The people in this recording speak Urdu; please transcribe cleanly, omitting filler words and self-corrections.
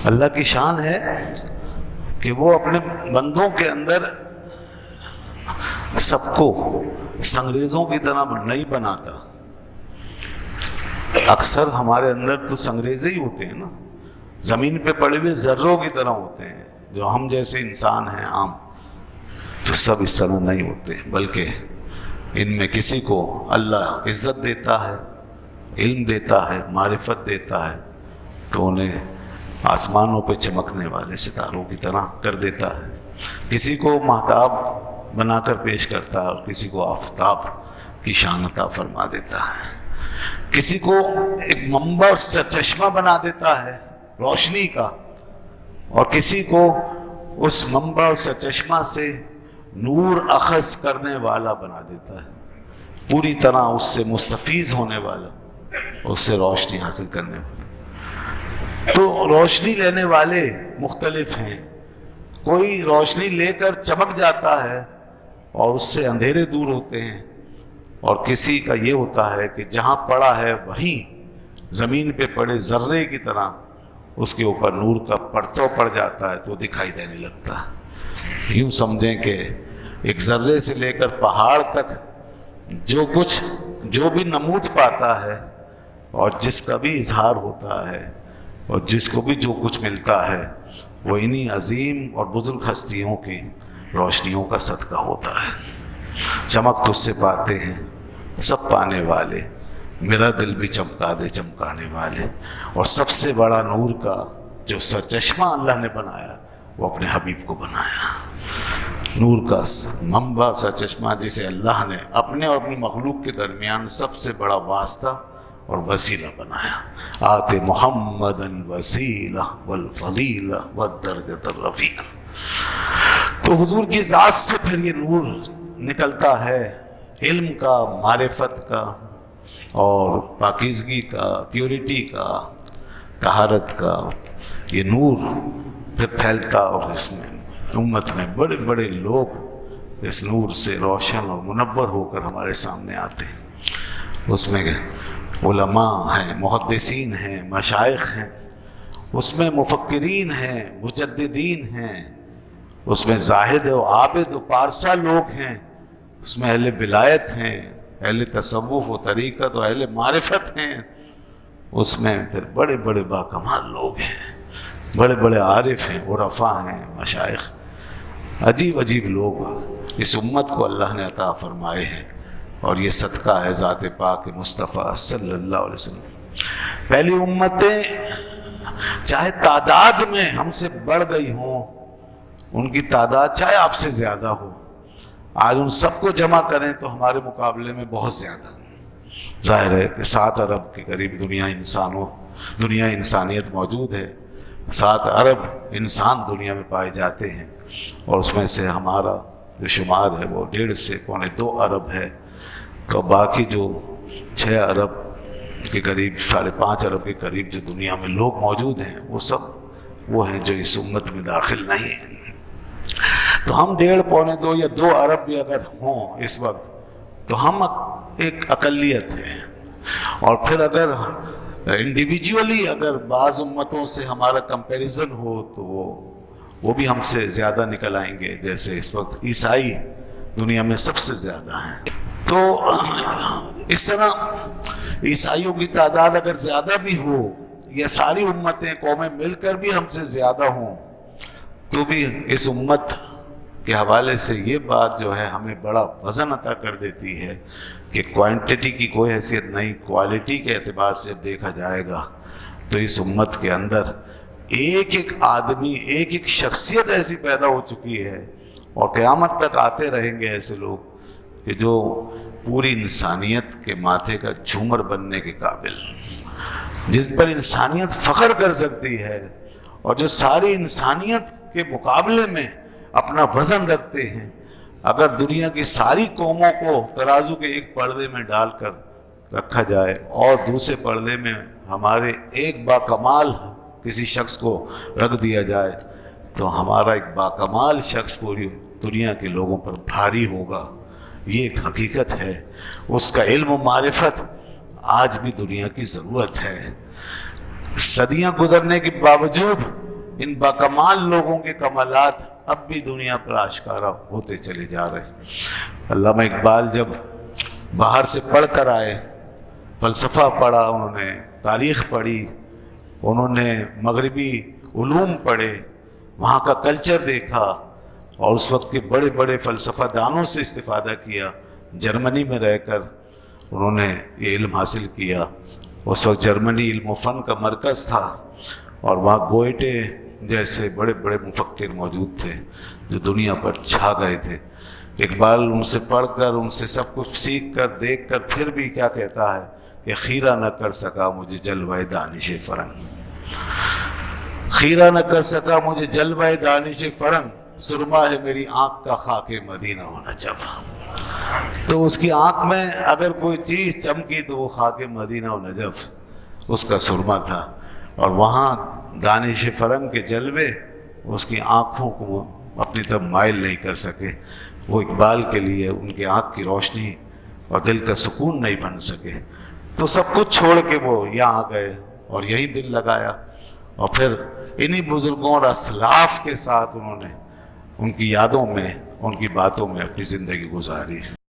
اللہ کی شان ہے کہ وہ اپنے بندوں کے اندر سب کو سنگریزوں کی طرح نہیں بناتا. اکثر ہمارے اندر تو سنگریزے ہی ہوتے ہیں نا، زمین پہ پڑے ہوئے ذروں کی طرح ہوتے ہیں. جو ہم جیسے انسان ہیں عام، تو سب اس طرح نہیں ہوتے، بلکہ ان میں کسی کو اللہ عزت دیتا ہے، علم دیتا ہے، معرفت دیتا ہے، تو انہیں آسمانوں پہ چمکنے والے ستاروں کی طرح کر دیتا ہے. کسی کو مہتاب بنا کر پیش کرتا ہے اور کسی کو آفتاب کی شان عطا فرما دیتا ہے. کسی کو ایک منبع سے چشمہ بنا دیتا ہے روشنی کا، اور کسی کو اس منبع سے چشمہ سے نور اخذ کرنے والا بنا دیتا ہے، پوری طرح اس سے مستفیض ہونے والا، اس سے روشنی حاصل کرنے والا. تو روشنی لینے والے مختلف ہیں. کوئی روشنی لے کر چمک جاتا ہے اور اس سے اندھیرے دور ہوتے ہیں، اور کسی کا یہ ہوتا ہے کہ جہاں پڑا ہے وہیں زمین پہ پڑے ذرے کی طرح اس کے اوپر نور کا پرتو پڑ جاتا ہے تو دکھائی دینے لگتا ہے. یوں سمجھیں کہ ایک ذرے سے لے کر پہاڑ تک جو بھی نمود پاتا ہے اور جس کا بھی اظہار ہوتا ہے اور جس کو بھی جو کچھ ملتا ہے، وہ انہی عظیم اور بزرگ ہستیوں کی روشنیوں کا صدقہ ہوتا ہے. چمک تو اس سے پاتے ہیں سب پانے والے، میرا دل بھی چمکا دے چمکانے والے. اور سب سے بڑا نور کا جو سرچشمہ اللہ نے بنایا، وہ اپنے حبیب کو بنایا. نور کا منبع سرچشمہ جسے اللہ نے اپنے اور اپنی مخلوق کے درمیان سب سے بڑا واسطہ اور وسیلہ بنایا. آتے محمد الوسیلہ والفضیلہ والدرجۃ الرفیع. تو حضور کی ذات سے پھر یہ نور نکلتا ہے، علم کا، معرفت کا اور پاکیزگی کا، پیورٹی کا، طہارت کا. یہ نور پھر پھیلتا اور اس میں امت میں بڑے بڑے لوگ اس نور سے روشن اور منور ہو کر ہمارے سامنے آتے ہیں. اس میں علماء ہیں، محدثین ہیں، مشائخ ہیں، اس میں مفکرین ہیں، مجددین ہیں، اس میں زاہد و عابد و پارسا لوگ ہیں، اس میں اہل ولایت ہیں، اہل تصوف و طریقت و اہل معرفت ہیں، اس میں پھر بڑے بڑے باکمال لوگ ہیں، بڑے بڑے عارف ہیں، عرفاء ہیں، مشائخ. عجیب عجیب لوگ اس امت کو اللہ نے عطا فرمائے ہیں، اور یہ صدقہ ہے ذات پاک مصطفیٰ صلی اللہ علیہ وسلم. پہلی امتیں چاہے تعداد میں ہم سے بڑھ گئی ہوں، ان کی تعداد چاہے آپ سے زیادہ ہو، آج ان سب کو جمع کریں تو ہمارے مقابلے میں بہت زیادہ. ظاہر ہے کہ 7 ارب کے قریب دنیا انسانیت موجود ہے. 7 ارب انسان دنیا میں پائے جاتے ہیں، اور اس میں سے ہمارا جو شمار ہے وہ 1.5 سے 2.25 ارب ہے. تو باقی جو 6 ارب کے قریب، 5.5 ارب کے قریب جو دنیا میں لوگ موجود ہیں، وہ سب وہ ہیں جو اس امت میں داخل نہیں ہیں. تو ہم 1.5، 2.25 یا 2 ارب بھی اگر ہوں اس وقت تو ہم ایک اقلیت ہیں. اور پھر اگر انڈیویجولی اگر بعض امتوں سے ہمارا کمپیریزن ہو تو وہ بھی ہم سے زیادہ نکل آئیں گے. جیسے اس وقت عیسائی دنیا میں سب سے زیادہ ہیں، تو اس طرح عیسائیوں کی تعداد اگر زیادہ بھی ہو یا ساری امتیں قومیں مل کر بھی ہم سے زیادہ ہوں، تو بھی اس امت کے حوالے سے یہ بات جو ہے ہمیں بڑا وزن عطا کر دیتی ہے کہ کوانٹٹی کی کوئی حیثیت نہیں، کوالٹی کے اعتبار سے دیکھا جائے گا تو اس امت کے اندر ایک ایک آدمی، ایک ایک شخصیت ایسی پیدا ہو چکی ہے، اور قیامت تک آتے رہیں گے ایسے لوگ کہ جو پوری انسانیت کے ماتھے کا جھومر بننے کے قابل، جس پر انسانیت فخر کر سکتی ہے، اور جو ساری انسانیت کے مقابلے میں اپنا وزن رکھتے ہیں. اگر دنیا کی ساری قوموں کو ترازو کے ایک پردے میں ڈال کر رکھا جائے اور دوسرے پردے میں ہمارے ایک باکمال کسی شخص کو رکھ دیا جائے، تو ہمارا ایک باکمال شخص پوری دنیا کے لوگوں پر بھاری ہوگا. یہ ایک حقیقت ہے. اس کا علم و معرفت آج بھی دنیا کی ضرورت ہے. صدیاں گزرنے کے باوجود ان باکمال لوگوں کے کمالات اب بھی دنیا پر آشکارا ہوتے چلے جا رہے ہیں۔ علامہ اقبال جب باہر سے پڑھ کر آئے، فلسفہ پڑھا انہوں نے، تاریخ پڑھی، انہوں نے مغربی علوم پڑھے، وہاں کا کلچر دیکھا اور اس وقت کے بڑے بڑے فلسفہ دانوں سے استفادہ کیا۔ جرمنی میں رہ کر انہوں نے یہ علم حاصل کیا۔ اس وقت جرمنی علم و فن کا مرکز تھا اور وہاں گوئٹے جیسے بڑے بڑے مفکر موجود تھے جو دنیا پر چھا گئے تھے۔ اقبال ان سے پڑھ کر، ان سے سب کچھ سیکھ کر، دیکھ کر پھر بھی کیا کہتا ہے کہ خیرہ نہ کر سکا مجھے جلوہ دانش فرنگ، خیرہ نہ کر سکا مجھے جلوہ دانش فرنگ، سرما ہے میری آنکھ کا خاک مدینہ و نجف۔ تو اس کی آنکھ میں اگر کوئی چیز چمکی تو وہ خاک مدینہ و نجف اس کا سرما تھا، اور وہاں دانش فرنگ کے جلوے اس کی آنکھوں کو اپنی طرف مائل نہیں کر سکے۔ وہ اقبال کے لیے ان کی آنکھ کی روشنی اور دل کا سکون نہیں بن سکے، تو سب کچھ چھوڑ کے وہ یہاں آ گئے اور یہیں دل لگایا، اور پھر انہی بزرگوں اور اسلاف کے ساتھ انہوں نے ان کی یادوں میں، ان کی باتوں میں اپنی زندگی گزاری۔